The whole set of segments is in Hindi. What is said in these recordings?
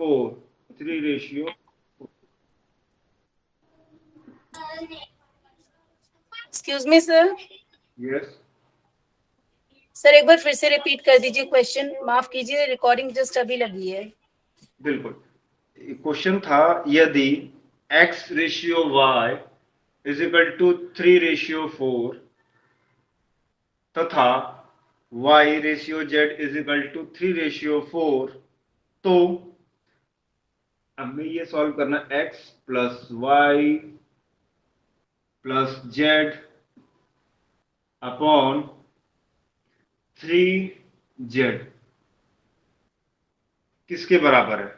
4, 3 ratio. Excuse me sir. Yes sir एक बार फिर से रिपीट कर दीजिए क्वेश्चन। माफ कीजिए, रिकॉर्डिंग जस्ट अभी लगी है। बिल्कुल। क्वेश्चन था, यदि x ratio y is equal to 3 ratio 4 तथा y ratio z is equal to 3 ratio 4, तो हमें ये सॉल्व करना x plus y plus z upon 3z किसके बराबर है,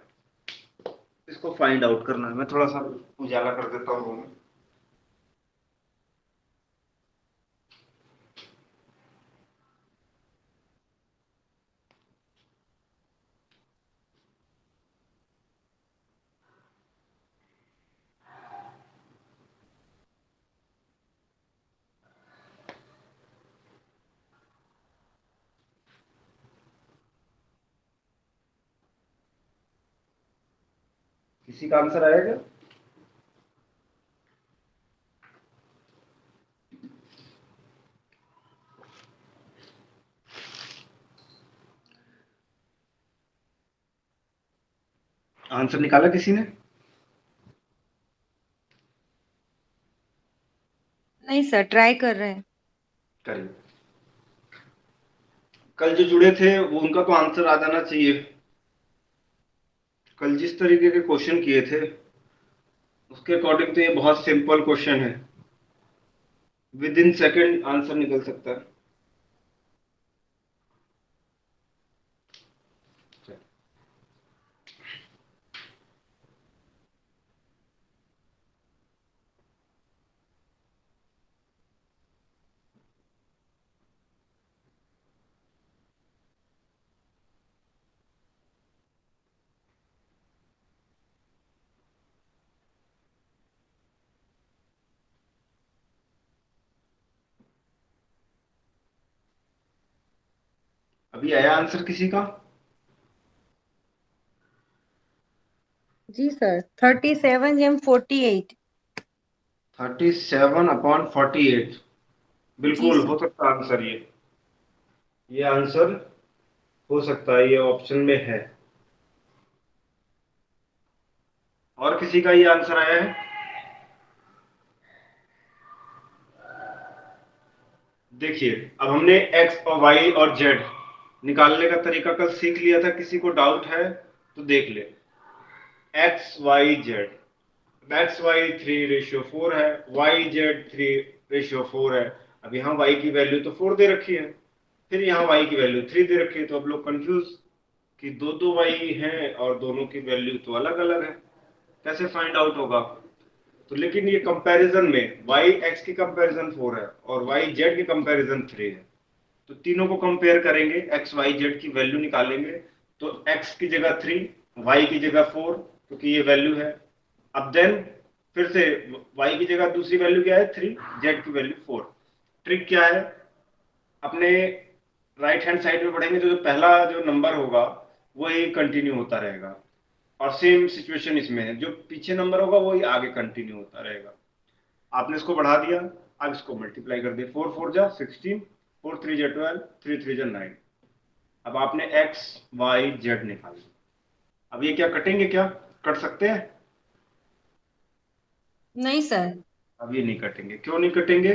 इसको फाइंड आउट करना है। मैं थोड़ा सा उजाला कर देता हूँ। किसी का आंसर आया क्या? आंसर निकाला किसी ने? नहीं सर, ट्राई कर रहे हैं। करिए। कल जो जुड़े थे वो उनका तो आंसर आ जाना चाहिए। कल जिस तरीके के क्वेश्चन किए थे उसके अकॉर्डिंग तो ये बहुत सिंपल क्वेश्चन है, विद इन सेकेंड आंसर निकल सकता है। अभी आया आंसर किसी का? जी सर, 37 एम 48। 37/48 जी बिल्कुल सर। हो सकता आंसर। ये आंसर हो सकता है, ये ऑप्शन में है। और किसी का ये आंसर आया है? देखिए, अब हमने x और y और z निकालने का तरीका कल सीख लिया था। किसी को डाउट है तो देख ले। x y z, x y 3 ratio 4 है, y z 3 रेशियो 4 है। अब यहाँ y की वैल्यू तो 4 दे रखी है, फिर यहाँ y की वैल्यू 3 दे रखी है, तो अब लोग कंफ्यूज कि दो y हैं और दोनों की वैल्यू तो अलग अलग है, कैसे फाइंड आउट होगा? तो लेकिन ये कंपैरिजन में y x की कंपैरिजन 4 है और y z की कंपैरिजन 3 है, तो तीनों को कंपेयर करेंगे, x y z की वैल्यू निकालेंगे। तो x की जगह 3, y की जगह 4, क्योंकि ये वैल्यू है। अब देन फिर से y की जगह दूसरी वैल्यू क्या है 3, z की वैल्यू 4। ट्रिक क्या है, अपने राइट हैंड साइड में बढ़ेंगे तो जो पहला जो नंबर होगा वही कंटिन्यू होता रहेगा, और सेम सिचुएशन इसमें है, जो पीछे नंबर होगा वही आगे कंटिन्यू होता रहेगा। आपने इसको बढ़ा दिया, अब इसको मल्टीप्लाई कर दिया, 4 4 जा 16, 4 3 जा 12, 3 3 जा 9। अब आपने x y z निकाला। अब ये क्या कटेंगे? क्या कट सकते हैं? नहीं सर, अब ये नहीं कटेंगे। क्यों नहीं कटेंगे?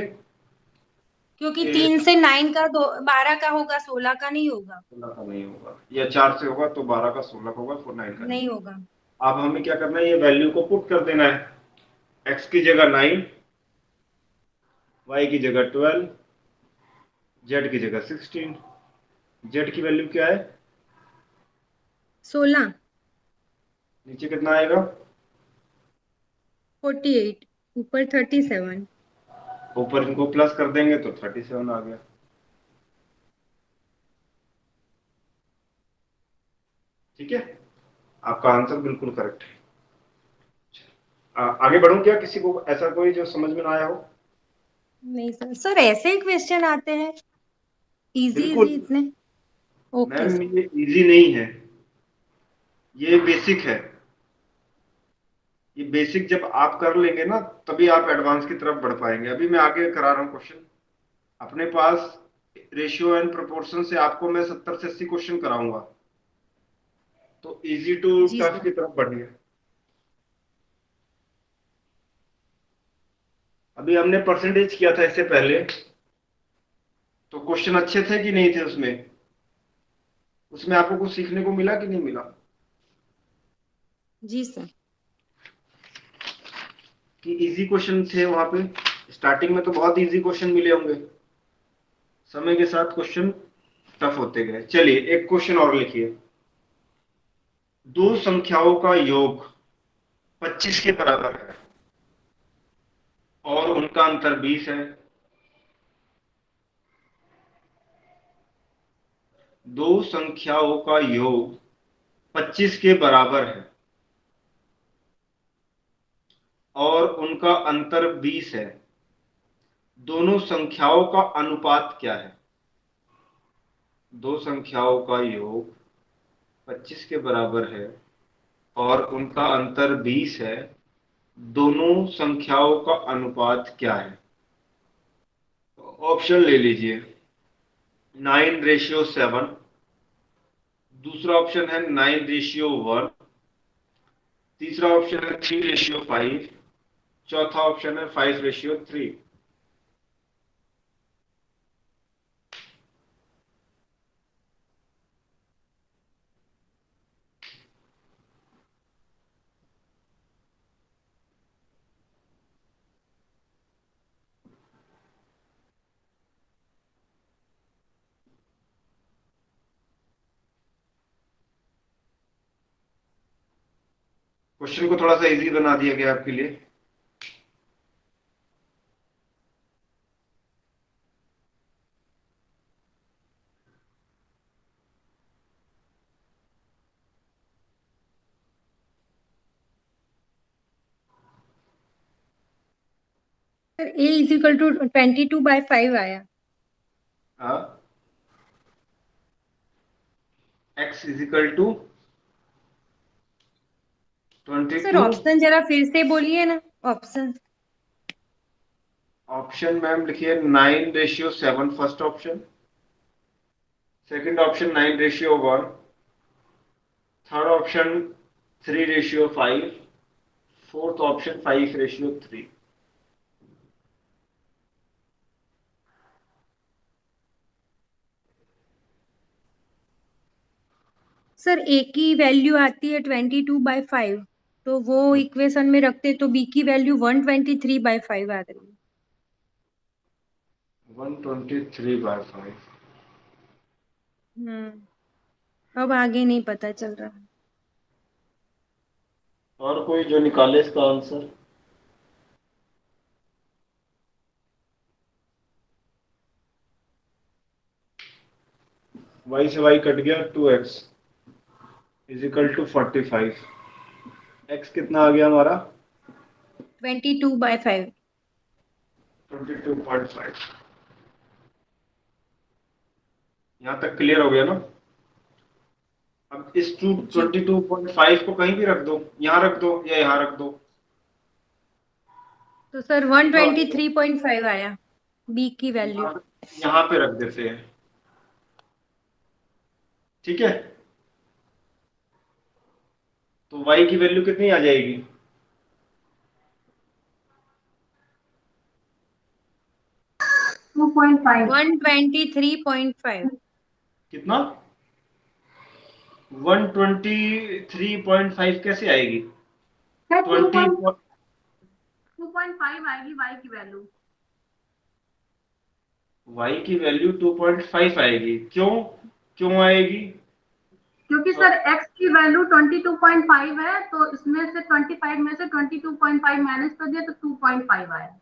क्योंकि ये 3 से 9 का 12 का होगा, 16 का नहीं होगा। 16 का नहीं होगा, या 4 से होगा तो 12 का 16 का होगा, 4 9 का नहीं नहीं होगा। होगा। अब हमें क्या करना है, ये वैल्यू को पुट कर देना है। x की जगह 9, y की जगह 12, z की जगह 16। z की वैल्यू क्या है? 16। नीचे कितना आएगा? 48, ऊपर 37। ऊपर इनको प्लस कर देंगे तो 37 आ गया। ठीक है, आपका आंसर बिल्कुल करेक्ट है। आगे बढ़ूं क्या? किसी को ऐसा कोई जो समझ में ना आया हो? नहीं सर, सर ऐसे ही क्वेश्चन आते हैं, इजी बिल्कुल इजी इतने। Okay ma'am, sir. ये इजी नहीं है। ये बेसिक है। ये बेसिक जब आप कर लेंगे ना तभी आप एडवांस की तरफ बढ़ पाएंगे। अभी मैं आगे करा रहा हूँ क्वेश्चन अपने पास। रेशियो एंड प्रोपोर्शन से आपको मैं 70 से 80 क्वेश्चन कराऊंगा, तो इजी टू जी टफ सर। की तरफ बढ़िए। अभी हमने परसेंटेज किया था इससे पहले, तो क्वेश्चन अच्छे थे कि नहीं थे उसमें? उसमें आपको कुछ सीखने को मिला कि नहीं मिला? जी सर। कि इजी क्वेश्चन थे वहां पे? स्टार्टिंग में तो बहुत इजी क्वेश्चन मिले होंगे, समय के साथ क्वेश्चन टफ होते गए। चलिए एक क्वेश्चन और लिखिए। दो संख्याओं का योग 25 के बराबर है और उनका अंतर 20 है। दो संख्याओं का योग 25 के बराबर है और उनका अंतर 20 है। दोनों संख्याओं का अनुपात क्या है? दो संख्याओं का योग 25 के बराबर है और उनका अंतर 20 है। दोनों संख्याओं का अनुपात क्या है? ऑप्शन ले लीजिए। 9:7, दूसरा ऑप्शन है 9:1, तीसरा ऑप्शन है 3:5, चौथा ऑप्शन है 5:3। क्वेश्चन को थोड़ा सा इजी बना दिया गया आपके लिए। Sir A is equal to 22/5 आया। हाँ, x is equal to sir 22। Option जरा फिर से बोलिए ना, ऑप्शन। ऑप्शन मैम लिखिए 9:7 first option, second option 9:1, third option 3:5, fourth option 5:3। Sir A की वैल्यू आती है 22/5, तो वो इक्वेशन में रखते तो बी की वैल्यू 123/5 आ रही है। 123/5। अब आगे नहीं पता चल रहा। और कोई जो निकाले इसका आंसर? y से y कट गया, 2x is equal to 45। x कितना आ गया हमारा? 22/5। 22.5। यहाँ तक क्लियर हो गया ना? अब इस जी 22.5 को कहीं भी रख दो, यहाँ रख दो या यहाँ रख दो। तो सर 123.5 आया बी की वैल्यू। यहाँ पे रख देते हैं, ठीक है? तो y की वैल्यू कितनी आ जाएगी? 2.5। 123.5। कितना? 123.5 कैसे आएगी? 20। 2.5 आएगी y की वैल्यू। y की वैल्यू 2.5 आएगी। क्यों? क्यों आएगी? क्योंकि सर x की वैल्यू 22.5 है, तो इसमें से 25 में से 22.5 माइनस कर दिया तो 2.5 आया।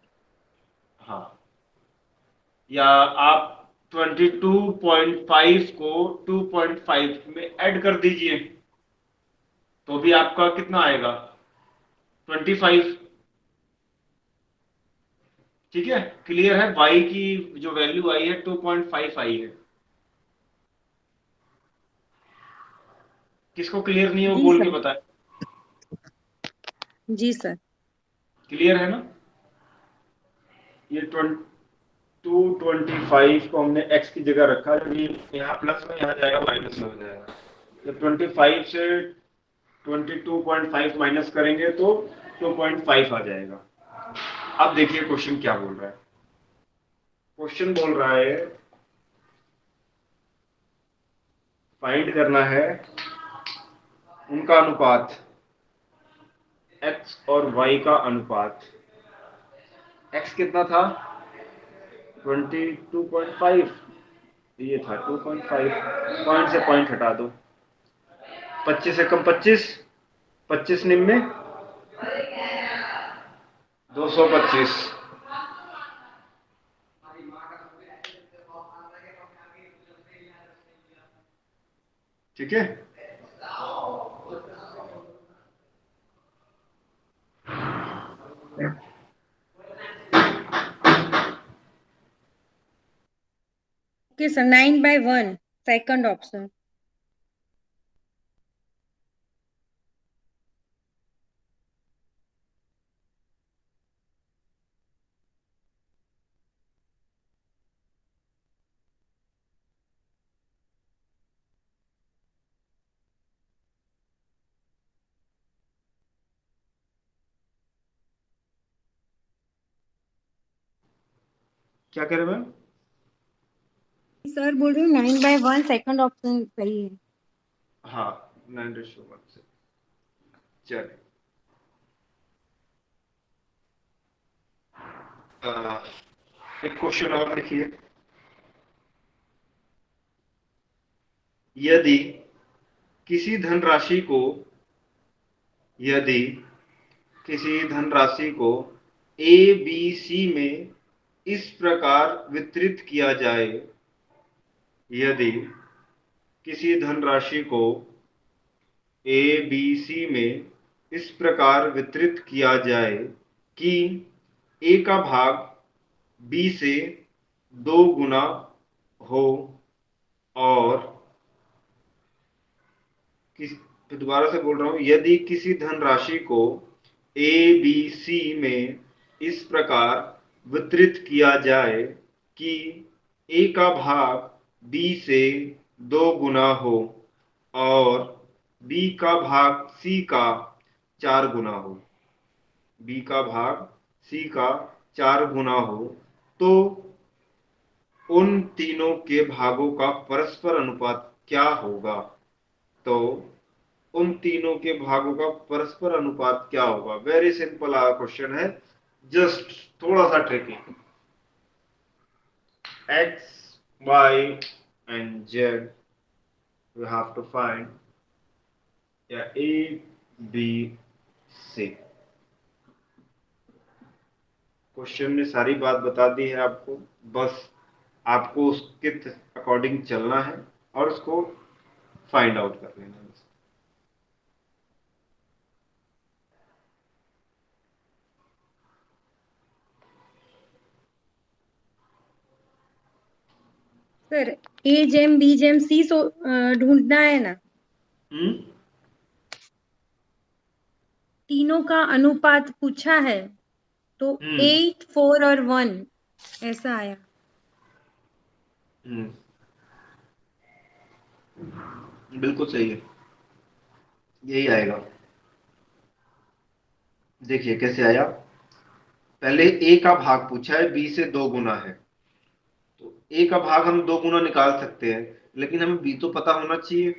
हाँ, या आप 22.5 को 2.5 में ऐड कर दीजिए, तो भी आपका कितना आएगा? 25। ठीक है, क्लियर है? y की जो वैल्यू आई है 2.5 आई है। किसको क्लियर नहीं है वो जी बोल के सर। बताए। जी सर। क्लियर है ना? ये 225 को हमने x की जगह रखा, जब ये यहाँ प्लस में यहाँ जाएगा माइनस में हो जाएगा। जब 25 से 22.5 माइनस करेंगे तो 2.5 आ जाएगा। अब देखिए क्वेश्चन क्या बोल रहा है। क्वेश्चन बोल रहा है फाइंड करना है उनका अनुपात, x और y का अनुपात। x कितना था? 22.5, ये था 2.5, पॉइंट से पॉइंट हटा दो, 25 से कम 25, 25 निम्न 225। ठीक है, ओके सर, 9/1 सेकंड ऑप्शन। क्या कह रहे मैम? सर बोल रही हूँ 9/1 सेकंड ऑप्शन सही है। हाँ, 9:1 से। चलिए, एक क्वेश्चन और लिखिए। यदि किसी धनराशि को यदि किसी धनराशि को ए बी सी में इस प्रकार वितरित किया जाए, यदि किसी धनराशि को ए बी सी में इस प्रकार वितरित किया जाए कि ए का भाग बी से 2 गुना हो और दोबारा से बोल रहा हूं, यदि किसी धनराशि को ए बी सी में इस प्रकार वितरित किया जाए कि ए का भाग बी से 2 गुना हो और बी का भाग सी का 4 गुना हो, बी का भाग सी का 4 गुना हो, तो उन तीनों के भागों का परस्पर अनुपात क्या होगा? तो उन तीनों के भागों का परस्पर अनुपात क्या होगा? वेरी सिंपल क्वेश्चन है, जस्ट थोड़ा सा tricky. x, y and z we have to find, या a b c। क्वेश्चन ने सारी बात बता दी है आपको, बस आपको उसके अकॉर्डिंग चलना है और उसको फाइंड आउट कर लेना है। सर ए जेम बी जेम सी ढूंढना है ना? तीनों का अनुपात पूछा है तो 8, 4 और 1 ऐसा आया। बिल्कुल सही है, यही आएगा। देखिए कैसे आया। पहले ए का भाग पूछा है, बी से 2 गुना है, तो ए का भाग हम 2 गुना निकाल सकते हैं, लेकिन हमें बी तो पता होना चाहिए।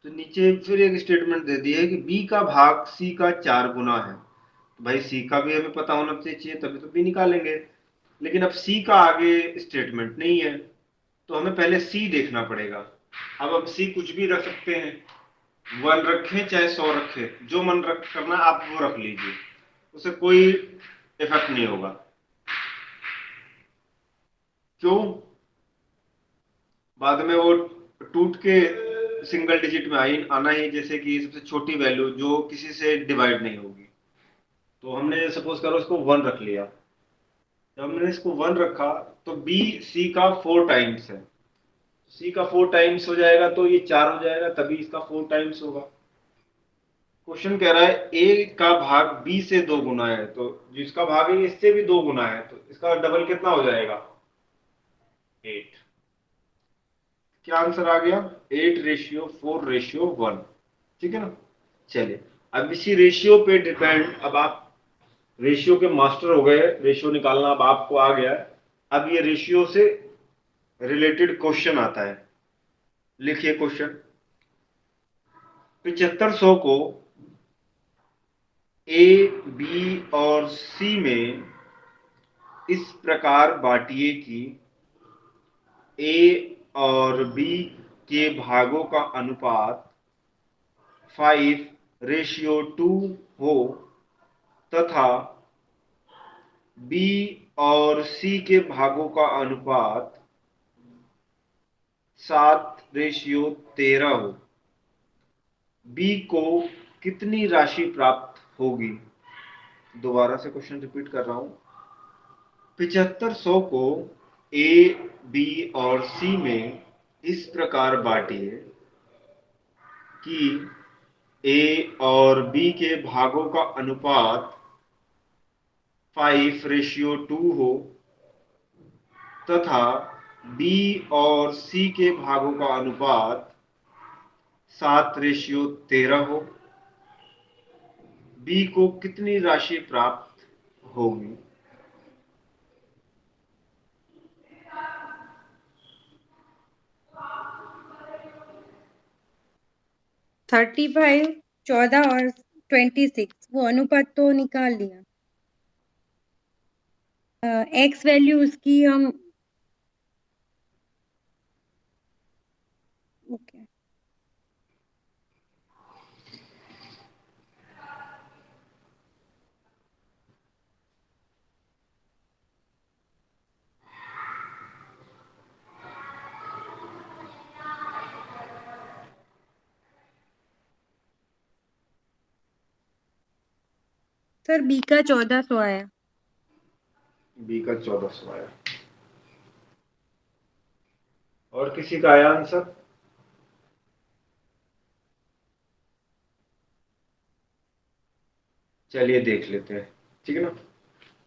तो नीचे फिर एक स्टेटमेंट दे दी है कि बी का भाग सी का 4 गुना है, तो भाई सी का भी हमें पता होना चाहिए, तभी तो बी निकालेंगे। लेकिन अब सी का आगे स्टेटमेंट नहीं है, तो हमें पहले सी देखना पड़ेगा। अब सी कुछ भी रख सकते हैं, 1 रखें चाहे 100 रखें, जो मन रख करना आप वो रख लीजिए, उससे कोई इफेक्ट नहीं होगा। क्यों? बाद में वो टूट के सिंगल डिजिट में आना ही, जैसे कि सबसे छोटी वैल्यू जो किसी से डिवाइड नहीं होगी। तो हमने सपोज करो इसको 1 रख लिया, जब हमने इसको 1 रखा तो बी सी का 4 टाइम्स है, C का 4 टाइम्स हो जाएगा तो ये 4 हो जाएगा, तभी इसका 4 टाइम्स होगा। क्वेश्चन कह रहा है A का भाग B से 2 गुना है, तो जिसका भाग है इससे भी 2 गुना है, तो इसका डबल कितना हो जाएगा? 8। क्या आंसर आ गया? 8:4:1। ठीक है ना। चलिए, अब इसी रेशियो पे डिपेंड, अब आप रेशियो के मास्टर हो गए, रेशियो निकालना अब आपको आ गया। अब ये रेशियो से रिलेटेड क्वेश्चन आता है। लिखिए क्वेश्चन। 7500 को A, B और C में इस प्रकार बांटिए कि A और B के भागों का अनुपात 5:2 हो तथा B और C के भागों का अनुपात 7:13 हो। B को कितनी राशि प्राप्त होगी? दोबारा से क्वेश्चन रिपीट कर रहा हूं। 7500 को A, B और C में इस प्रकार बांटिए कि A और B के भागों का अनुपात 5:2 हो तथा B और C के भागों का अनुपात 7:13 हो। B को कितनी राशि प्राप्त होगी? थर्टी फाइव, 14 और 26, वो अनुपात तो निकाल लिया। एक्स वैल्यू उसकी हम ओके सर बी का 1400 आया। B का 1400 आया। और किसी का आया आंसर? चलिए देख लेते हैं। ठीक है ना।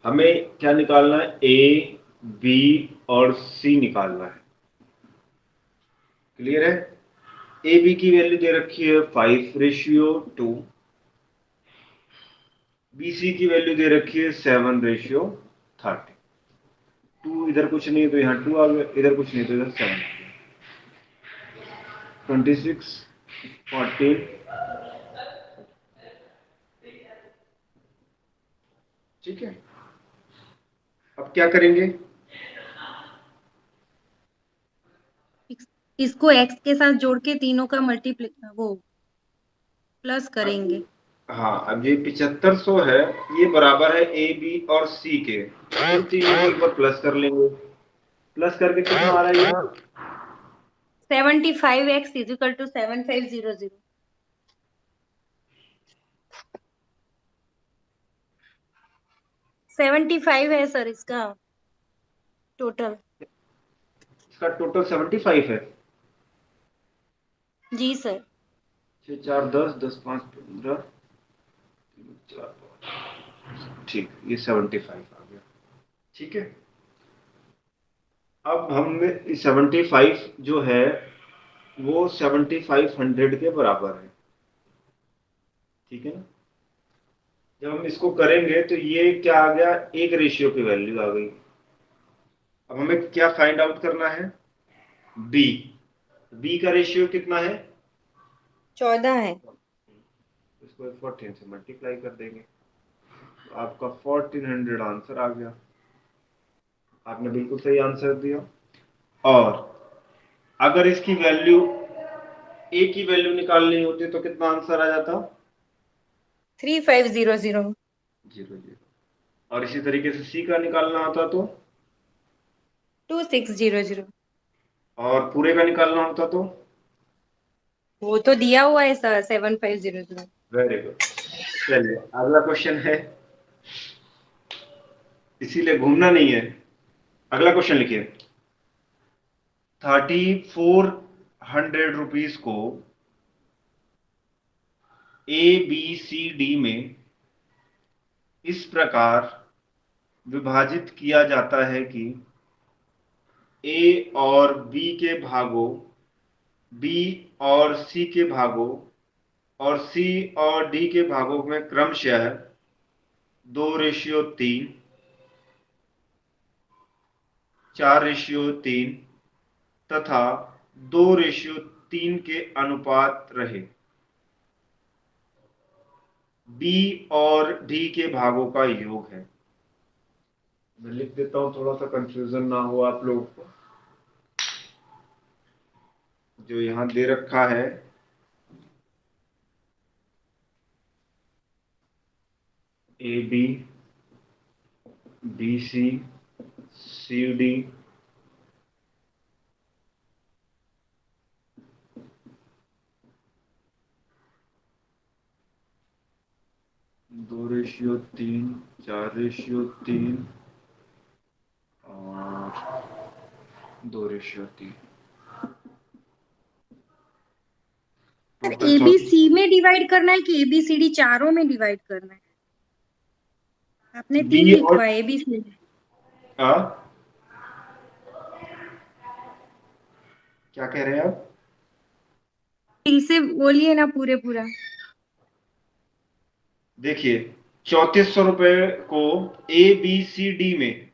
हमें क्या निकालना है? A, B और C निकालना है। क्लियर है। ए बी की वैल्यू दे रखी है 5:2, बी सी की वैल्यू दे रखी है 7:30। 2 इधर कुछ नहीं तो यहाँ 2 आ गया, इधर कुछ नहीं तो इधर 7 आ गया। 26, 14। ठीक है। अब क्या करेंगे? इसको एक्स के साथ जोड़ के तीनों का मल्टीप्लाई वो प्लस करेंगे। हाँ, अब ये 7500 है, ये बराबर है ए बी और सी के, इन तीनों को एक बार प्लस कर लेंगे। प्लस करके कितना आ रहा है ये? 75x is equal to 7500। 75 है सर इसका टोटल। इसका टोटल 75 है। जी सर। 6 4 10, 10 5 15, 4 ठीक, ये 75 आ गया। ठीक है। अब हमने 75 जो है वो 7500 के बराबर है। ठीक है ना। जब हम इसको करेंगे तो ये क्या आ गया? एक रेशियो की वैल्यू आ गई। अब हमें क्या फाइंड आउट करना है? बी। बी का रेशियो कितना है? 14 है। इसको 14 से मल्टीप्लाई कर देंगे तो आपका 1400 आंसर आ गया। आपने बिल्कुल सही आंसर दिया। और अगर इसकी वैल्यू ए की वैल्यू निकालनी होती तो कितना आंसर आ जाता? 3500। 0 0। और इसी तरीके से सी का निकालना होता तो? 2600। और पूरे का निकालना होता तो? वो तो दिया हुआ है सर 7500। Very good. चलिए अगला क्वेश्चन है, इसीलिए घूमना नहीं है। अगला क्वेश्चन लिखिए। ₹3400 को ABCD में इस प्रकार विभाजित किया जाता है कि A और B के भागों, B और C के भागों और C और D के भागों में क्रमशः 2:3, 4:3 तथा 2:3 के अनुपात रहे। B और D के भागों का योग है। मैं लिख देता हूं, थोड़ा सा कंफ्यूजन ना हो आप लोगों को। जो यहां दे रखा है AB, BC, CD, दो रेशियो 3, 4:3 और 2:3। सर टोटल ABC में डिवाइड करना है कि ABCD चारों में डिवाइड करना है? आपने 3 B और लिखवा है ABC। आ? क्या कह रहे हैं आप? फिर से बोलिए ना पूरा। देखिए, ₹3400 को ABCD में,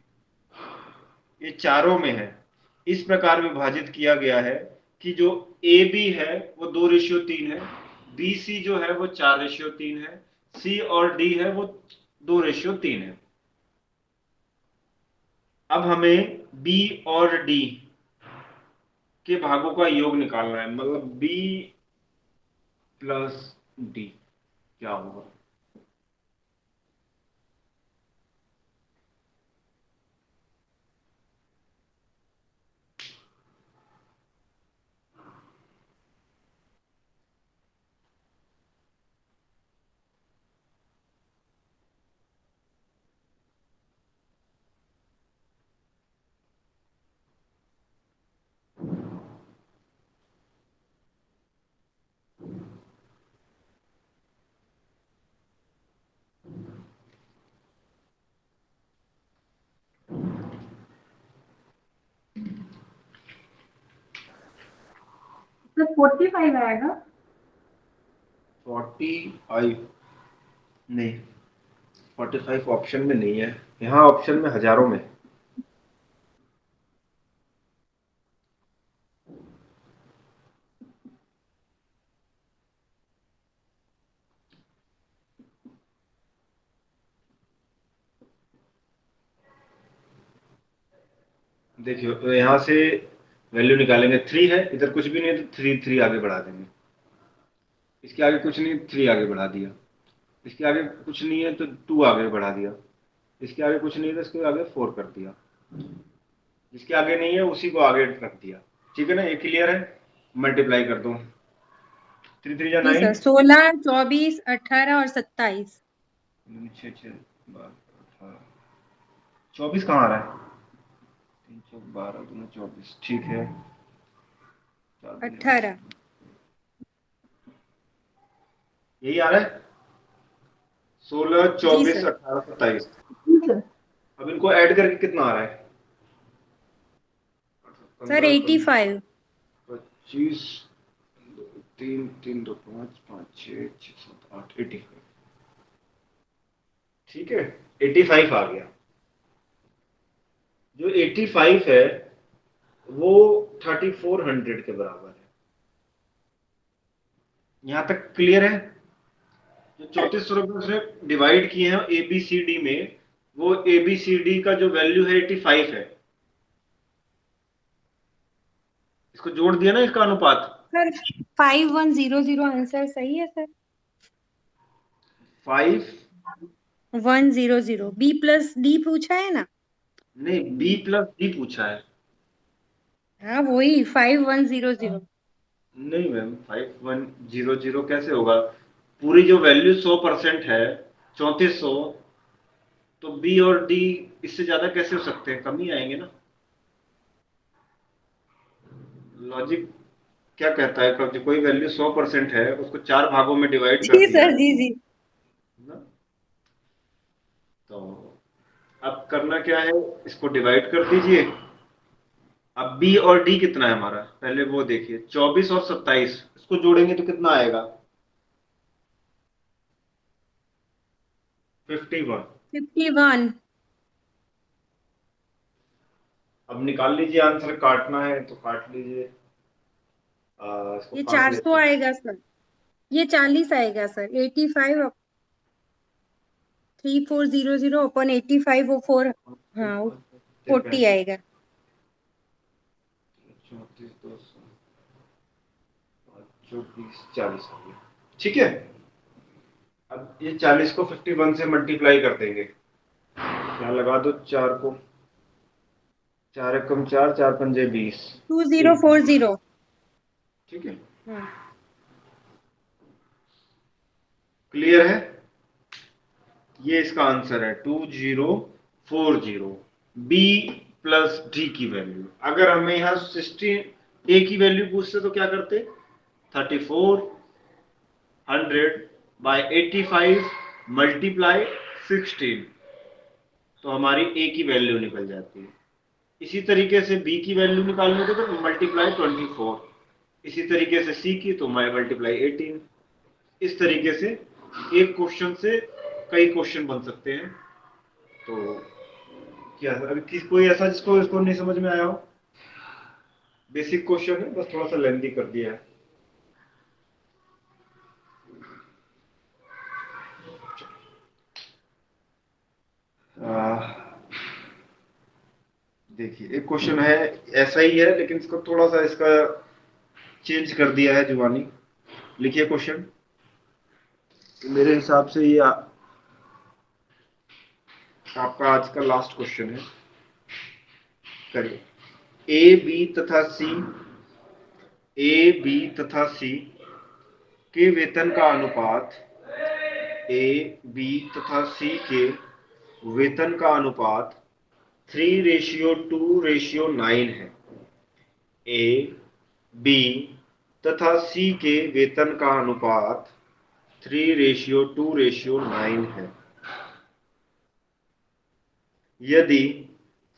ये चारों में है, इस प्रकार विभाजित किया गया है कि जो AB है वो 2:3 है, BC जो है वो 4:3 है, C और D है वो 2:3 है। अब हमें B और D के भागों का योग निकालना है, मतलब B प्लस D क्या होगा? तो 45 आएगा। 45 नहीं, 45 ऑप्शन में नहीं है, यहाँ ऑप्शन में हजारों में। देखियो, तो यहाँ से वैल्यू निकालेंगे, 3 है, इधर कुछ भी नहीं है तो 3 आगे बढ़ा देंगे। इसके आगे कुछ नहीं, 3 आगे बढ़ा दिया। इसके आगे कुछ नहीं है तो 2 आगे बढ़ा दिया। इसके आगे कुछ नहीं है तो इसके आगे 4 कर दिया। जिसके आगे नहीं है उसी को आगे रख दिया। ठीक है ना, ये क्लियर है? मल्टीप्लाई कर दो, 3 3 जा जी 9, सर, 16, 24, 18 और 27। 6 6 12 18, 24 कहाँ आ रहा है? 3 4 12 2 24, ठीक है। 18। यही आ रहा है, 16 जी 24 सर। 18 27। ठीक है। अब इनको ऐड करके कितना आ रहा है? सर 15 85। 25 3 3 2 5 5 6 6 7 8 85। ठीक है, 85 आ गया। जो 85 है वो 3400 के बराबर है। यहां तक क्लियर है? जो 3400 से डिवाइड किए हैं ABCD में, वो ABCD का जो वैल्यू है 85 है। इसको जोड़ दिया ना, इसका अनुपात। सर 5100 आंसर सही है सर। 5 100 B+D पूछा है ना? नहीं, B प्लस D पूछा है। हाँ वही 5100। नहीं मैम, 5100 कैसे होगा? पूरी जो वैल्यू 100% है, 3400, तो बी और डी इससे ज्यादा कैसे हो सकते हैं? कम ही आएंगे ना। लॉजिक क्या कहता है, कब कोई वैल्यू 100% है उसको 4 भागों में डिवाइड कर जी दिया सर, है जी जी। ना। तो अब करना क्या है, इसको डिवाइड कर दीजिए। अब बी और डी कितना है हमारा, पहले वो देखिए। 24 और 27 इसको जोड़ेंगे तो कितना आएगा, 51। 51। अब निकाल लीजिए आंसर, काटना है तो काट लीजिए। इसको ये काट 400 लेते हैं। आएगा सर, ये 40 आएगा सर। 85 3400 अपन 85 वो 4, हाँ वो 40 आएगा। 34 200 24 40 हो गया। ठीक है, अब ये 40 को 51 से मल्टीप्लाई कर देंगे। यहाँ लगा दो 4 को, 4 एकम 4, 4 पंजे 20। 2040। ठीक है, हाँ क्लियर है। ये इसका आंसर है 2040। बी प्लस डी की वैल्यू, अगर हमें यहाँ 16 ए की वैल्यू पूछते तो क्या करते, 3400/85 मल्टीप्लाई 16, तो हमारी ए की वैल्यू निकल जाती है। इसी तरीके से बी की वैल्यू निकालने को तो मल्टीप्लाई 24, इसी तरीके से सी की तो मल्टीप्लाई 18। इस तरीके से एक क्वेश्चन से कई क्वेश्चन बन सकते हैं। तो क्या अभी कोई ऐसा जिसको इसको नहीं समझ में आया हो, बेसिक क्वेश्चन है, बस थोड़ा सा लेंथी कर दिया है। देखिए एक क्वेश्चन है, ऐसा ही है लेकिन इसको थोड़ा सा इसका चेंज कर दिया है जुबानी। लिखिए क्वेश्चन, मेरे हिसाब से ये आपका आज का लास्ट क्वेश्चन है। करिए। ए बी तथा सी के वेतन का अनुपात, ए बी तथा सी के वेतन का अनुपात 3:2:9 है। ए बी तथा सी के वेतन का अनुपात 3:2:9 है। यदि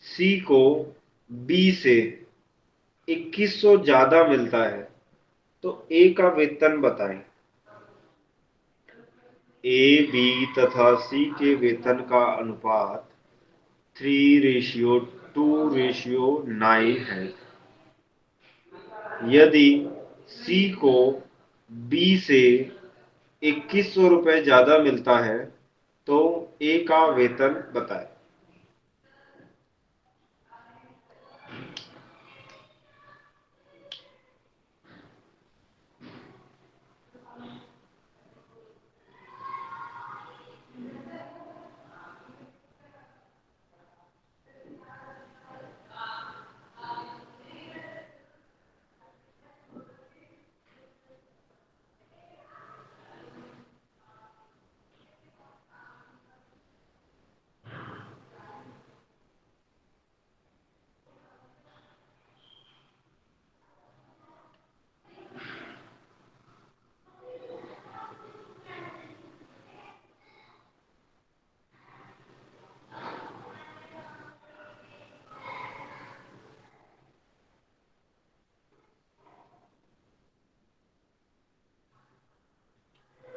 सी को बी से 2100 ज्यादा मिलता है तो ए का वेतन बताएं। ए बी तथा सी के वेतन का अनुपात 3:2:9 है। यदि सी को बी से 2100 रुपए ज्यादा मिलता है तो ए का वेतन बताएं।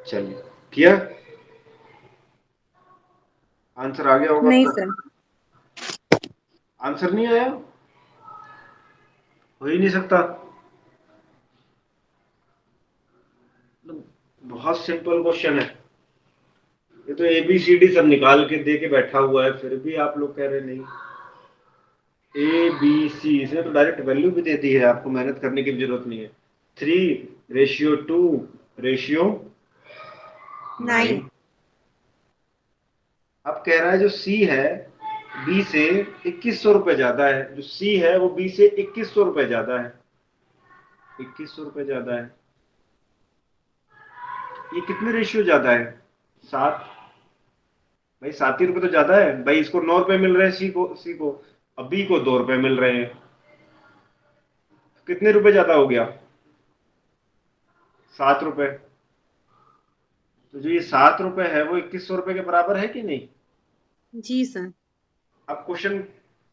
चलिए, किया, आंसर आ गया होगा नहीं आपका। सर। आंसर नहीं आया, हो ही नहीं सकता। बहुत सिंपल क्वेश्चन है ये तो, ABCD सब निकाल के दे के बैठा हुआ है, फिर भी आप लोग कह रहे नहीं। ABC इसने तो डायरेक्ट वैल्यू भी दे दी है, आपको मेहनत करने की भी जरूरत नहीं है। 3:2:9। 9। अब कह रहा है जो C है B से 2100 रुपए ज्यादा है, जो C है वो B से 2100 रुपए ज्यादा है, 2100 रुपए ज्यादा है। ये कितने रेशियो ज्यादा है, 7। भाई 7 ही रुपए तो ज्यादा है भाई, इसको 9 रुपए मिल रहे हैं सी को, अब बी को 2 रुपए मिल रहे हैं। कितने रुपए ज्यादा हो गया? 7 रुपए। तो जो ये 7 रुपए है वो 2100 रुपए के बराबर है कि नहीं? जी सर। अब क्वेश्चन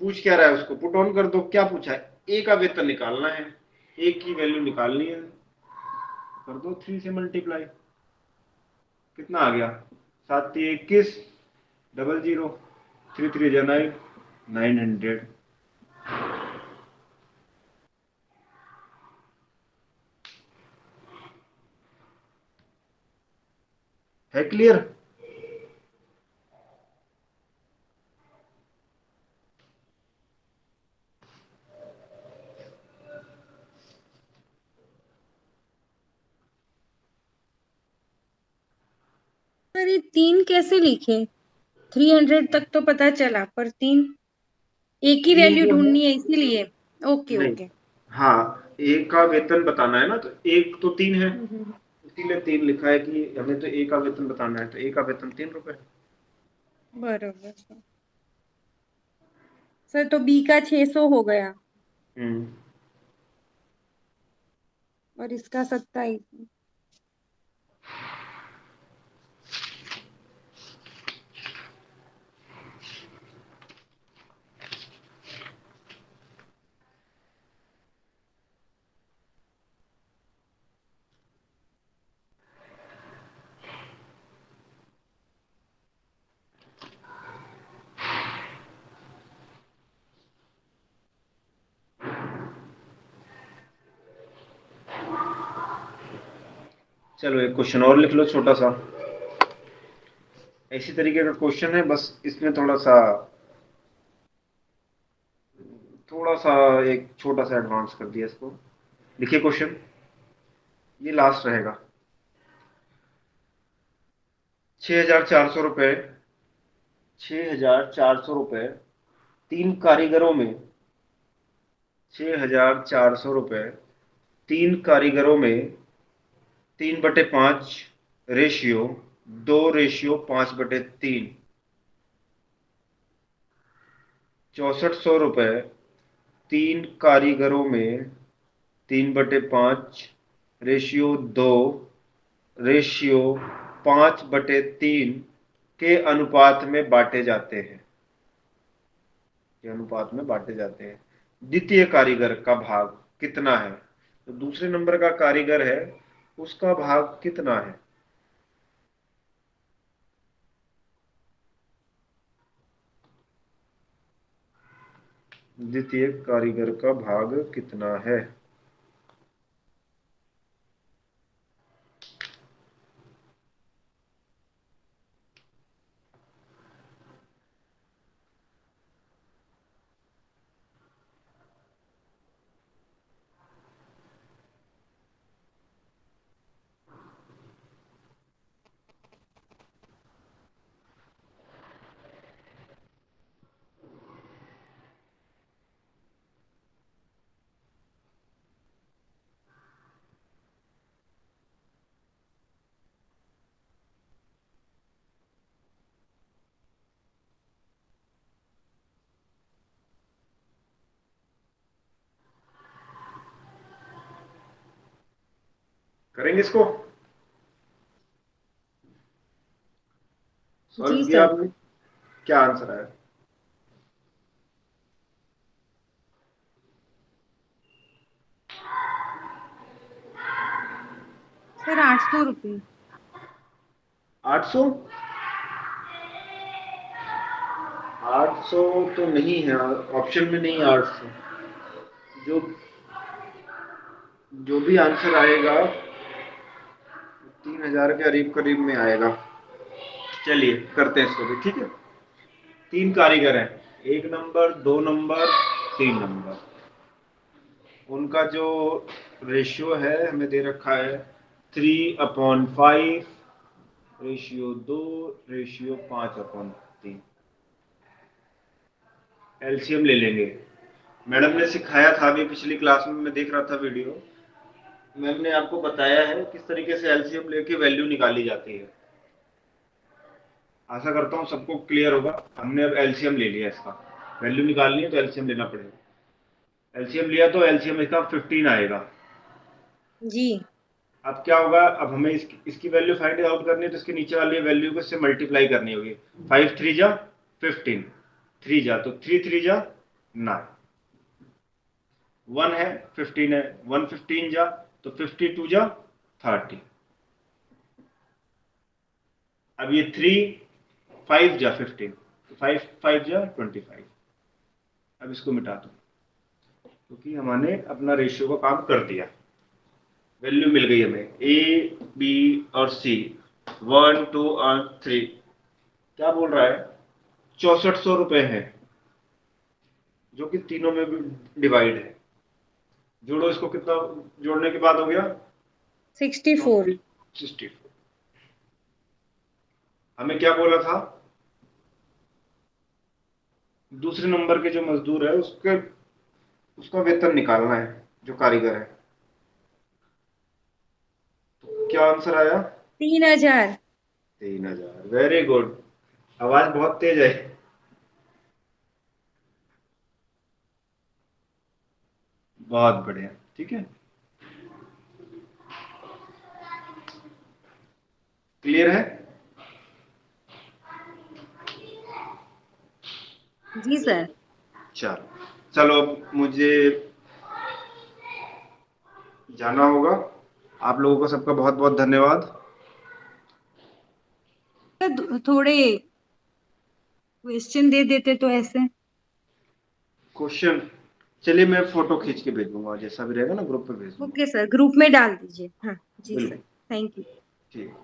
पूछ क्या रहा है, उसको पुट ऑन कर दो। क्या पूछा है? ए का वेतन निकालना है, ए की वैल्यू निकालनी है, कर दो 3 से मल्टीप्लाई। कितना आ गया? 7 3 21, डबल जीरो, 3 3 जा 9, 900। है क्लियर? सर ये 3 कैसे लिखे? 300 तक तो पता चला, पर 3 एक ही तीन वैल्यू जो है, ढूंढनी है इसीलिए। ओके नहीं, ओके। हाँ, ए का वेतन बताना है ना, तो एक तो 3 है, हम्म। इसीलिए 3 लिखा है कि हमें तो ए का वेतन बताना है, तो ए का वेतन 3 रुपए है। बराबर सर। सर तो बी का 600 हो गया हम्म। और इसका 27। चलो एक क्वेश्चन और लिख लो छोटा सा। इसी तरीके का क्वेश्चन है, बस इसमें थोड़ा सा एक छोटा सा एडवांस कर दिया इसको। लिखिए क्वेश्चन, ये लास्ट रहेगा। 6,400 रुपए, 6,400 रुपए 3 कारीगरों में, 6,400 रुपए 3 कारीगरों में 3/5 रेशियो 2/5/3, 6400 रुपए 3 कारीगरों में 3/5 रेशियो 2/5/3 के अनुपात में बांटे जाते हैं, के अनुपात में बांटे जाते हैं। द्वितीय कारीगर का भाग कितना है? तो दूसरे नंबर का कारीगर है, उसका भाग कितना है? द्वितीय कारीगर का भाग कितना है? करेंगे इसको, सॉल्व जी किया सर। आपने? क्या आंसर आया? सर 800 रुपये। 800? 800 तो नहीं है, ऑप्शन में नहीं है 800। जो जो भी आंसर आएगा 3,000 के करीब करीब में आएगा। चलिए करते हैं इसको भी, ठीक है। 3 कारीगर हैं, 1 नंबर, 2 नंबर, 3 नंबर। उनका जो रेशियो है हमें दे रखा है 3/5 रेशियो 2 रेशियो 5/3। एलसीएम ले लेंगे। मैडम ने सिखाया था अभी पिछली क्लास में, मैं देख रहा था वीडियो। मैम ने आपको बताया है किस तरीके से एलसीएम लेके वैल्यू निकाली जाती है। आशा करता हूँ सबको क्लियर होगा। हमने अब एलसीएम ले लिया, इसका वैल्यू निकालनी है तो एलसीएम लेना पड़ेगा। एलसीएम लिया तो एलसीएम इसका 15 आएगा। जी। अब क्या होगा, अब हमें इसकी वैल्यू फाइंड आउट करनी है, तो इसके नीचे वाली वैल्यू को इससे मल्टीप्लाई करनी होगी। 5 3 जा 15, 3 जा तो 3 3 जा 9, 1 है 15 है, 1 15 जा तो 52 जा 30। अब ये 3 5 जा 15, 5 5 जा 25। अब इसको मिटा दो, क्योंकि हमने अपना रेशियो का काम कर दिया। वैल्यू मिल गई हमें, ए बी और सी 1 2 और 3। क्या बोल रहा है, 6400 रुपए है, जो कि तीनों में भी डिवाइड है। जोड़ो इसको, कितना जोड़ने के बाद हो गया 64। 64। हमें क्या बोला था, दूसरे नंबर के जो मजदूर है उसका वेतन निकालना है, जो कारीगर है। तो क्या आंसर आया, 3000। 3000। वेरी गुड, आवाज बहुत तेज है। बहुत बढ़िया, ठीक है, क्लियर है। जी सर। चलो अब मुझे जाना होगा। आप लोगों का सबका बहुत बहुत धन्यवाद। थोड़े क्वेश्चन दे देते तो ऐसे। क्वेश्चन, चलिए मैं फोटो खींच के भेज दूंगा, जैसा भी रहेगा ना ग्रुप पे भेज दूंगा। ओके सर, ग्रुप में डाल दीजिए। हाँ जी सर, बिल्कुल, थैंक यू। ठीक।